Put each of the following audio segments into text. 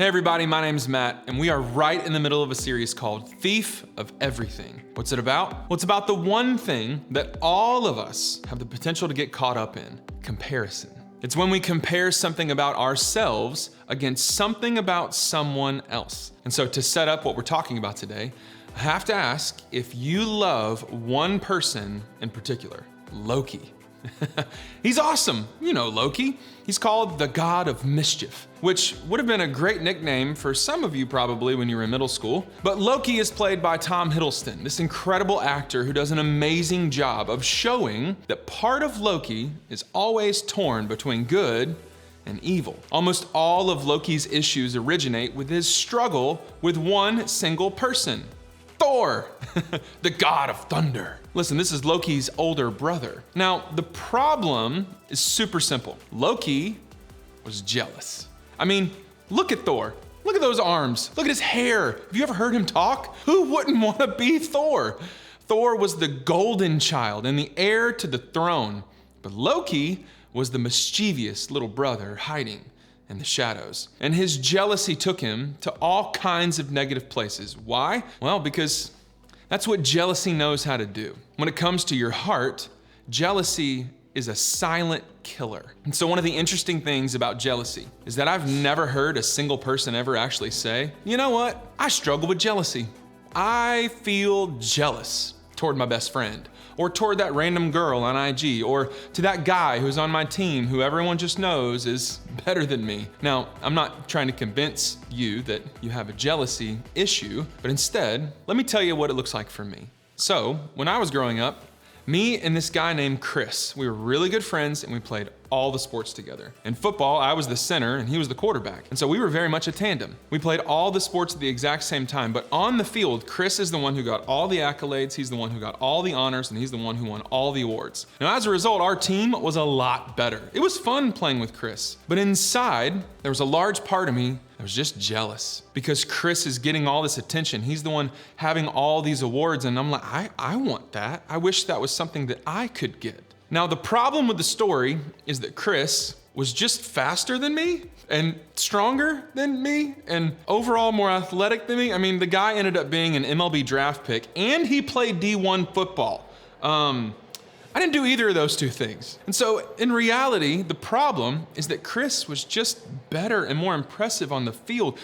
Hey everybody, my name's Matt, and we are right in the middle of a series called Thief of Everything. What's it about? Well, it's about the one thing that all of us have the potential to get caught up in: comparison. It's when we compare something about ourselves against something about someone else. And so to set up what we're talking about today, I have to ask if you love one person in particular: Loki. He's awesome. You know Loki. He's called the god of mischief, which would have been a great nickname for some of you probably when you were in middle school. But Loki is played by Tom Hiddleston, this incredible actor who does an amazing job of showing that part of Loki is always torn between good and evil. Almost all of Loki's issues originate with his struggle with one single person: Thor, the god of thunder. Listen, this is Loki's older brother. Now, the problem is super simple. Loki was jealous. I mean, look at Thor. Look at those arms. Look at his hair. Have you ever heard him talk? Who wouldn't want to be Thor? Thor was the golden child and the heir to the throne. But Loki was the mischievous little brother hiding in the shadows. And his jealousy took him to all kinds of negative places. Why? Well, because that's what jealousy knows how to do. When it comes to your heart, jealousy is a silent killer. And so one of the interesting things about jealousy is that I've never heard a single person ever actually say, you know what? I struggle with jealousy. I feel jealous toward my best friend, or toward that random girl on IG, or to that guy who's on my team who everyone just knows is better than me. Now, I'm not trying to convince you that you have a jealousy issue, but instead, let me tell you what it looks like for me. So, when I was growing up, me and this guy named Chris, we were really good friends and we played all the sports together. In football, I was the center and he was the quarterback. And so we were very much a tandem. We played all the sports at the exact same time, but on the field, Chris is the one who got all the accolades, he's the one who got all the honors, and he's the one who won all the awards. Now, as a result, our team was a lot better. It was fun playing with Chris, but inside, there was a large part of me that was just jealous because Chris is getting all this attention. He's the one having all these awards, and I'm like, I want that. I wish that was something that I could get. Now, the problem with the story is that Chris was just faster than me and stronger than me and overall more athletic than me. I mean, the guy ended up being an MLB draft pick and he played D1 football. I didn't do either of those two things. And so in reality, the problem is that Chris was just better and more impressive on the field,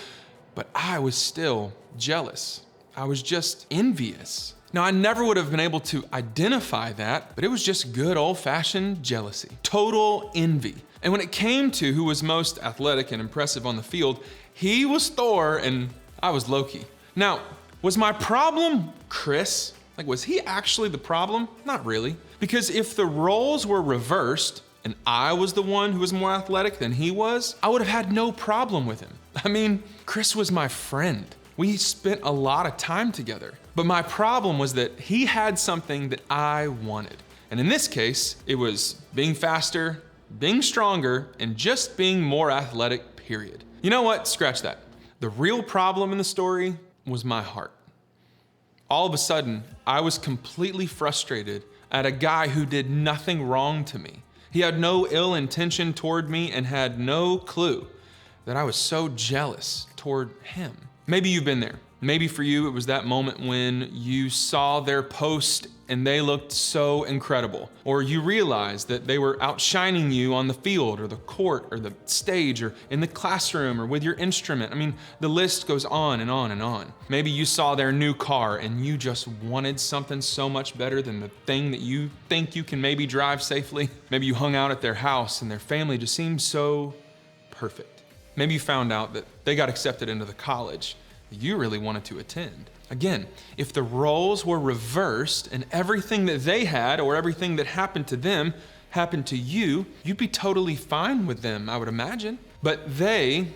but I was still jealous. I was just envious. Now, I never would have been able to identify that, but it was just good old-fashioned jealousy, total envy. And when it came to who was most athletic and impressive on the field, he was Thor and I was Loki. Now, was my problem Chris? Like, was he actually the problem? Not really. Because if the roles were reversed and I was the one who was more athletic than he was, I would have had no problem with him. I mean, Chris was my friend. We spent a lot of time together. But my problem was that he had something that I wanted. And in this case, it was being faster, being stronger, and just being more athletic, period. You know what? Scratch that. The real problem in the story was my heart. All of a sudden, I was completely frustrated at a guy who did nothing wrong to me. He had no ill intention toward me and had no clue that I was so jealous toward him. Maybe you've been there. Maybe for you, it was that moment when you saw their post and they looked so incredible, or you realized that they were outshining you on the field or the court or the stage or in the classroom or with your instrument. I mean, the list goes on and on and on. Maybe you saw their new car and you just wanted something so much better than the thing that you think you can maybe drive safely. Maybe you hung out at their house and their family just seemed so perfect. Maybe you found out that they got accepted into the college that you really wanted to attend. Again, if the roles were reversed and everything that they had or everything that happened to them happened to you, you'd be totally fine with them, I would imagine. But they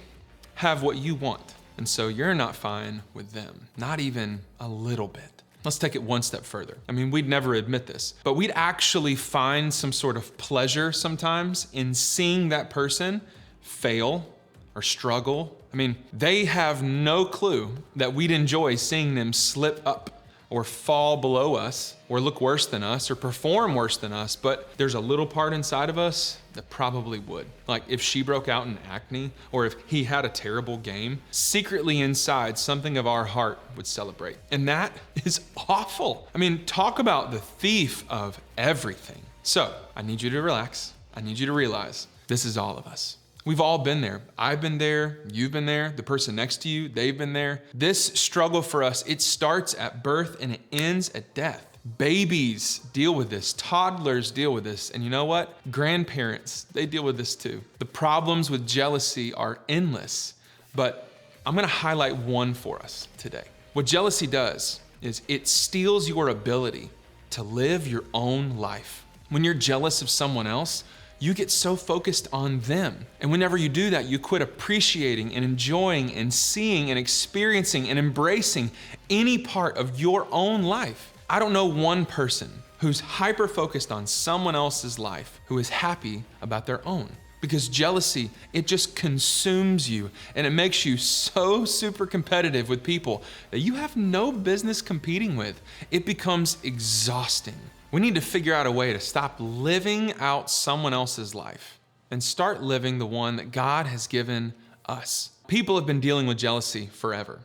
have what you want, and so you're not fine with them, not even a little bit. Let's take it one step further. I mean, we'd never admit this, but we'd actually find some sort of pleasure sometimes in seeing that person fail or struggle. I mean, they have no clue that we'd enjoy seeing them slip up or fall below us or look worse than us or perform worse than us, but there's a little part inside of us that probably would. Like if she broke out in acne or if he had a terrible game, secretly inside, something of our heart would celebrate. And that is awful. I mean, talk about the thief of everything. So I need you to relax. I need you to realize this is all of us. We've all been there. I've been there. You've been there. The person next to you, they've been there. This struggle for us, it starts at birth and it ends at death. Babies deal with this. Toddlers deal with this. And you know what? Grandparents, they deal with this too. The problems with jealousy are endless, but I'm gonna highlight one for us today. What jealousy does is it steals your ability to live your own life. When you're jealous of someone else, you get so focused on them. And whenever you do that, you quit appreciating and enjoying and seeing and experiencing and embracing any part of your own life. I don't know one person who's hyper-focused on someone else's life who is happy about their own. Because jealousy, it just consumes you and it makes you so super competitive with people that you have no business competing with. It becomes exhausting. We need to figure out a way to stop living out someone else's life and start living the one that God has given us. People have been dealing with jealousy forever.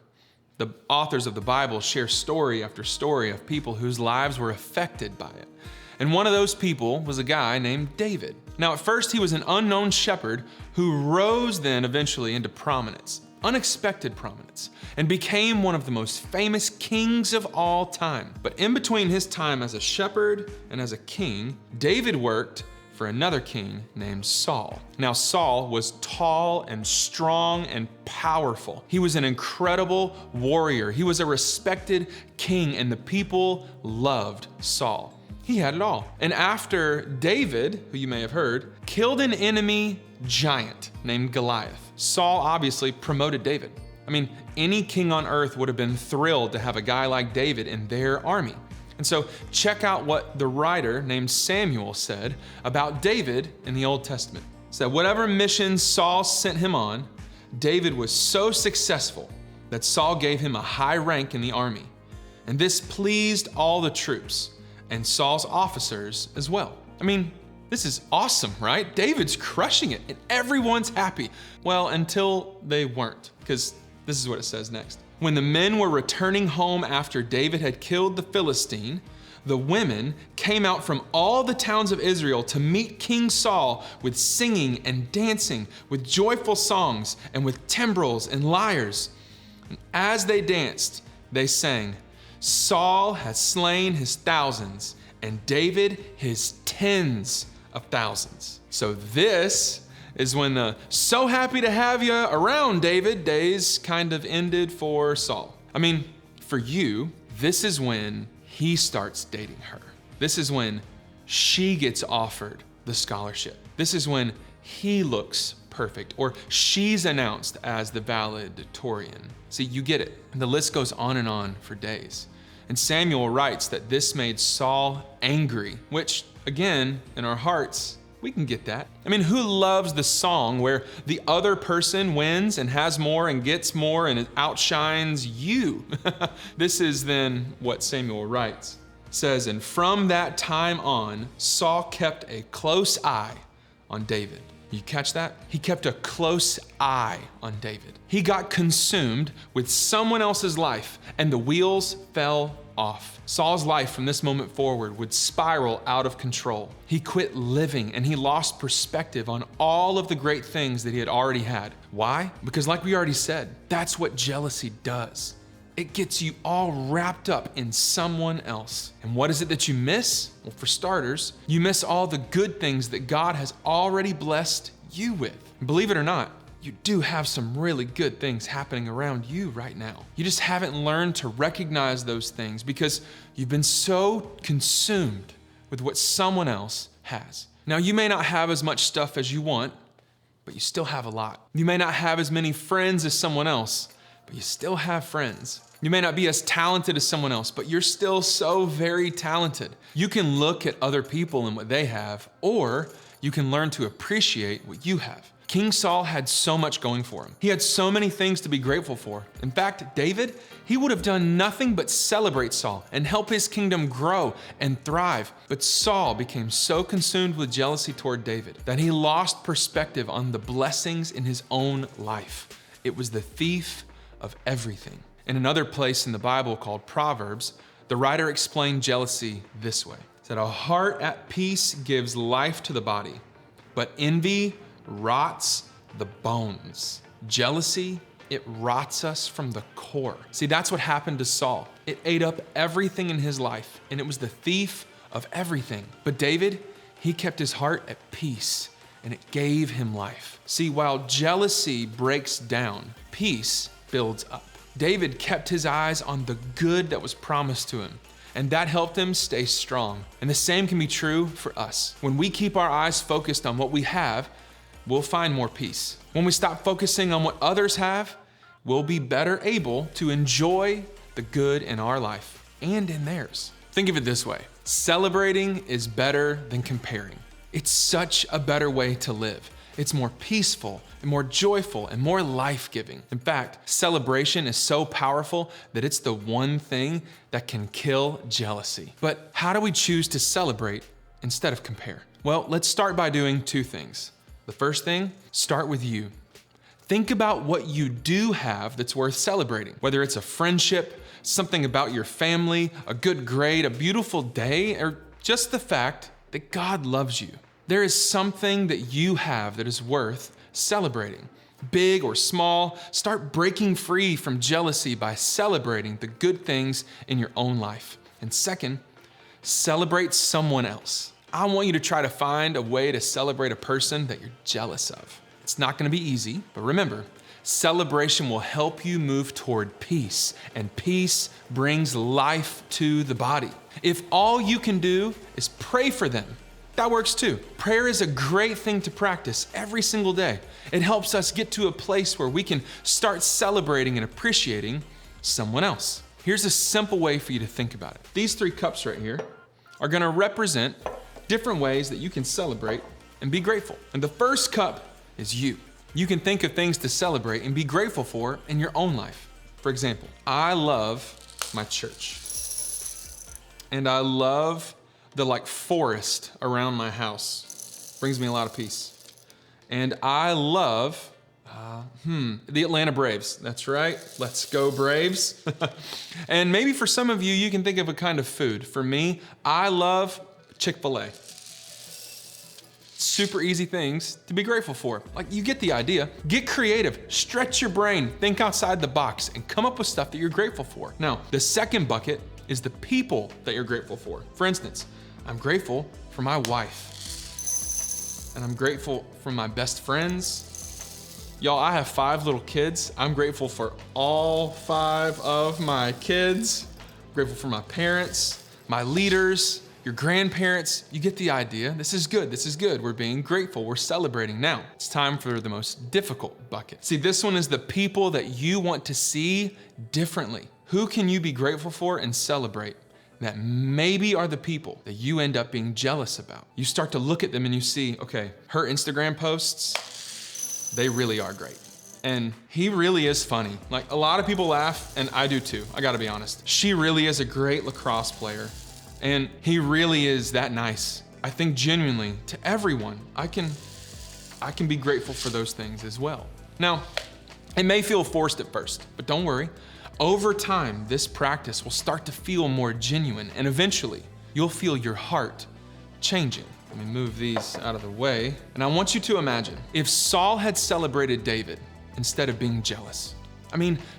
The authors of the Bible share story after story of people whose lives were affected by it. And one of those people was a guy named David. Now, at first, he was an unknown shepherd who rose then eventually into prominence, unexpected prominence, and became one of the most famous kings of all time. But in between his time as a shepherd and as a king, David worked for another king named Saul. Now, Saul was tall and strong and powerful. He was an incredible warrior. He was a respected king, and the people loved Saul. He had it all. And after David, who you may have heard, killed an enemy giant named Goliath, Saul obviously promoted David. I mean, any king on earth would have been thrilled to have a guy like David in their army. And so check out what the writer named Samuel said about David in the Old Testament. He said, whatever mission Saul sent him on, David was so successful that Saul gave him a high rank in the army. And this pleased all the troops and Saul's officers as well. I mean, this is awesome, right? David's crushing it and everyone's happy. Well, until they weren't, because this is what it says next. When the men were returning home after David had killed the Philistine, the women came out from all the towns of Israel to meet King Saul with singing and dancing, with joyful songs and with timbrels and lyres. And as they danced, they sang, Saul has slain his thousands and David his tens of thousands. So this is when the so happy to have you around David days kind of ended for Saul. I mean, for you, this is when he starts dating her. This is when she gets offered the scholarship. This is when he looks perfect, or she's announced as the valedictorian. See, you get it. The list goes on for days. And Samuel writes that this made Saul angry, which again, in our hearts, we can get that. I mean, who loves the song where the other person wins and has more and gets more and it outshines you? This is then what Samuel writes. It says, and from that time on, Saul kept a close eye on David. You catch that? He kept a close eye on David. He got consumed with someone else's life and the wheels fell off. Saul's life from this moment forward would spiral out of control. He quit living and he lost perspective on all of the great things that he had already had. Why? Because like we already said, that's what jealousy does. It gets you all wrapped up in someone else. And what is it that you miss? Well, for starters, you miss all the good things that God has already blessed you with. Believe it or not, you do have some really good things happening around you right now. You just haven't learned to recognize those things because you've been so consumed with what someone else has. Now, you may not have as much stuff as you want, but you still have a lot. You may not have as many friends as someone else, but you still have friends. You may not be as talented as someone else, but you're still so very talented. You can look at other people and what they have, or you can learn to appreciate what you have. King Saul had so much going for him. He had so many things to be grateful for. In fact, David, he would have done nothing but celebrate Saul and help his kingdom grow and thrive. But Saul became so consumed with jealousy toward David that he lost perspective on the blessings in his own life. It was the thief of everything. In another place in the Bible called Proverbs, the writer explained jealousy this way. He said, "A heart at peace gives life to the body, but envy rots the bones." Jealousy, it rots us from the core. See, that's what happened to Saul. It ate up everything in his life, and it was the thief of everything. But David, he kept his heart at peace, and it gave him life. See, while jealousy breaks down, peace builds up. David kept his eyes on the good that was promised to him, and that helped him stay strong. And the same can be true for us. When we keep our eyes focused on what we have, we'll find more peace. When we stop focusing on what others have, we'll be better able to enjoy the good in our life and in theirs. Think of it this way: celebrating is better than comparing. It's such a better way to live. It's more peaceful and more joyful and more life-giving. In fact, celebration is so powerful that it's the one thing that can kill jealousy. But how do we choose to celebrate instead of compare? Well, let's start by doing two things. The first thing, start with you. Think about what you do have that's worth celebrating, whether it's a friendship, something about your family, a good grade, a beautiful day, or just the fact that God loves you. There is something that you have that is worth celebrating. Big or small, start breaking free from jealousy by celebrating the good things in your own life. And second, celebrate someone else. I want you to try to find a way to celebrate a person that you're jealous of. It's not gonna be easy, but remember, celebration will help you move toward peace, and peace brings life to the body. If all you can do is pray for them, that works too. Prayer is a great thing to practice every single day. It helps us get to a place where we can start celebrating and appreciating someone else. Here's a simple way for you to think about it. These 3 cups right here are gonna represent different ways that you can celebrate and be grateful. And the first cup is you. You can think of things to celebrate and be grateful for in your own life. For example, I love my church. And I love the forest around my house. Brings me a lot of peace. And I love the Atlanta Braves. That's right. Let's go Braves. And maybe for some of you, you can think of a kind of food. For me, I love Chick-fil-A. Super easy things to be grateful for. You get the idea. Get creative, stretch your brain, think outside the box, and come up with stuff that you're grateful for. Now, the second bucket is the people that you're grateful for. For instance, I'm grateful for my wife, and I'm grateful for my best friends. Y'all, I have 5 little kids. I'm grateful for all 5 of my kids. I'm grateful for my parents, my leaders, your grandparents. You get the idea. This is good. This is good. We're being grateful. We're celebrating. Now, it's time for the most difficult bucket. See, this one is the people that you want to see differently. Who can you be grateful for and celebrate that maybe are the people that you end up being jealous about? You start to look at them and you see, okay, her Instagram posts, they really are great. And he really is funny. A lot of people laugh, and I do too, I gotta be honest. She really is a great lacrosse player. And he really is that nice. I think genuinely to everyone, I can be grateful for those things as well. Now, it may feel forced at first, but don't worry. Over time, this practice will start to feel more genuine, and eventually you'll feel your heart changing. Let me move these out of the way. And I want you to imagine if Saul had celebrated David instead of being jealous.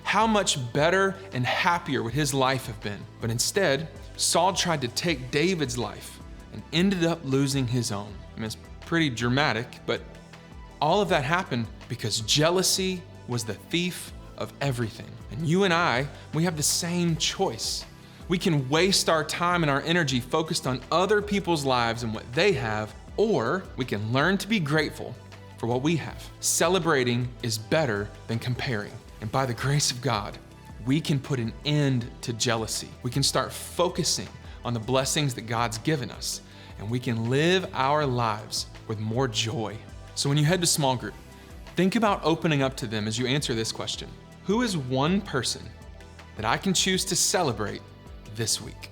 How much better and happier would his life have been? But instead, Saul tried to take David's life and ended up losing his own. It's pretty dramatic, but all of that happened because jealousy was the thief of everything. And you and I, we have the same choice. We can waste our time and our energy focused on other people's lives and what they have, or we can learn to be grateful for what we have. Celebrating is better than comparing. And by the grace of God, we can put an end to jealousy. We can start focusing on the blessings that God's given us, and we can live our lives with more joy. So when you head to small group, think about opening up to them as you answer this question. Who is one person that I can choose to celebrate this week?